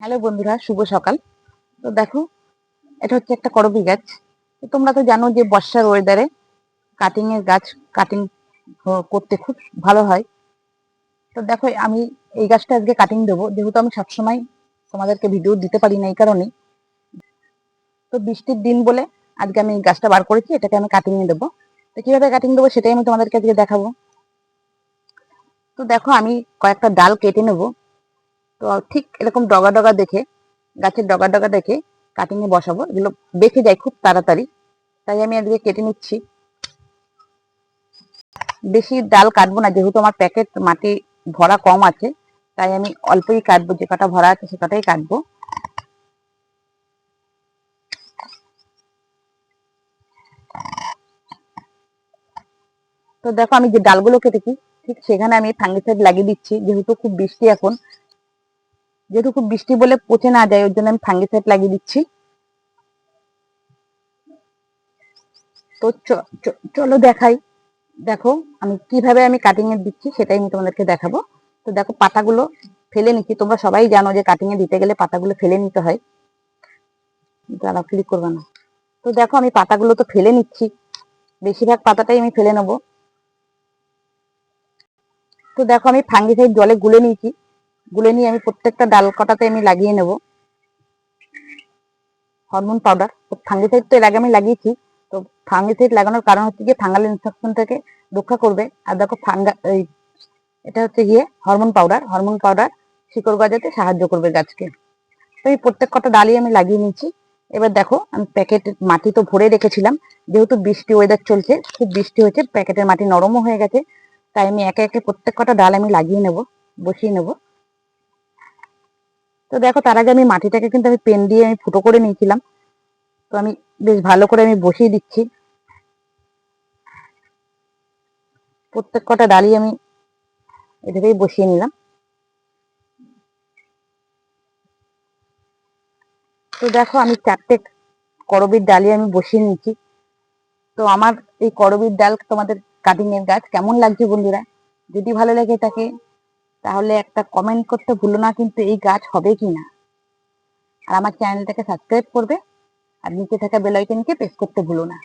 Hello বন্ধুরা, শুভ সকাল। তো দেখো, এটা হচ্ছে একটা করবী গাছ। তো তোমরা তো জানো যে বর্ষার ওয়েদারে কাটিং এর গাছ কাটিং করতে খুব ভালো হয়। তো দেখো, আমি এই গাছটা আজকে কাটিং দেবো, যেহেতু আমি সবসময় তোমাদেরকে ভিডিও দিতে পারি না এই কারণেই। তো বৃষ্টির দিন বলে আজকে আমি এই গাছটা বার করেছি, এটাকে আমি কাটিং এ দেবো। তো কিভাবে কাটিং দেবো সেটাই আমি তোমাদেরকে আজকে দেখাবো। তো দেখো, আমি কয়েকটা ডাল কেটে নেবো। তো ঠিক এরকম ডগা ডগা দেখে, গাছের ডগা ডগা দেখে কাটিং এ বসাবো। এগুলো বেঁকে যায় খুব তাড়াতাড়ি, তাই আমি আজকে কেটে নিচ্ছি। বেশি ডাল কাটবো না, যেহেতু আমার প্যাকেট মাটি ভরা কম আছে, তাই আমি অল্পই কাটবো। যে কটা ভরা আছে সে কটাই কাটবো। তো দেখো, আমি যে ডালগুলো কেটেছি ঠিক সেখানে আমি ফাঙ্গিসাইড লাগিয়ে দিচ্ছি। যেহেতু খুব বৃষ্টি বলে পচে না যায়, ওই জন্য আমি ফাঙ্গিসাইড লাগিয়ে দিচ্ছি। তো চলো দেখাই। দেখো, আমি কিভাবে আমি কাটিং এ দিচ্ছি সেটাই আমি তোমাদেরকে দেখাবো। তো দেখো, পাতাগুলো ফেলে নিচ্ছি। তোমরা সবাই জানো যে কাটিং এ দিতে গেলে পাতাগুলো ফেলে নিতে হয়। যারা ক্লিক করবে না। তো দেখো, আমি পাতাগুলো তো ফেলে নিচ্ছি, বেশিরভাগ পাতাটাই আমি ফেলে নেবো। তো দেখো, আমি ফাঙ্গিসাইড জলে গুলে নিয়েছি। গুলে নিয়ে আমি প্রত্যেকটা ডাল কাটাতে আমি লাগিয়ে নেব হরমোন পাউডার। তো ফাঙ্গিসাইড তো এর আগে আমি লাগিয়েছি। তো ফাঙ্গিসাইড লাগানোর কারণ হচ্ছে যে ফাঙ্গাল ইনফেকশন থেকে রক্ষা করবে। আর দেখো, এটা হচ্ছে গিয়ে হরমোন পাউডার। হরমোন পাউডার শিকড় গজাতে সাহায্য করবে গাছকে। তো এই প্রত্যেক কটা ডালই আমি লাগিয়ে নিয়েছি। এবার দেখো, আমি প্যাকেটের মাটি তো ভরে রেখেছিলাম, যেহেতু বৃষ্টি ওয়েদার চলছে, খুব বৃষ্টি হয়েছে, প্যাকেটের মাটি নরমও হয়ে গেছে, তাই আমি একে একে প্রত্যেক কটা ডাল আমি লাগিয়ে নেব, বসিয়ে নেব। তো দেখো, তার আগে আমি মাটিটাকে কিন্তু আমি পেন দিয়ে আমি ফুটো করে নিয়েছিলাম। তো আমি বেশ ভালো করে আমি বসিয়ে দিচ্ছি। প্রত্যেক কটা ডালই আমি এভাবেই বসিয়ে নিলাম। তো দেখো, আমি 4টে করবীর ডালি আমি বসিয়ে নিয়েছি। তো আমার এই করবীর ডাল তোমাদের কাটিং এর গাছ কেমন লাগছে বন্ধুরা? যদি ভালো লেগে থাকে তাহলে একটা কমেন্ট করতে ভুলো না, কিন্তু এই গাছ হবে কিনা। আর আমার চ্যানেলটাকে সাবস্ক্রাইব করবে, আর নিচে থাকা বেল আইকনকে প্রেস করতে ভুলো না।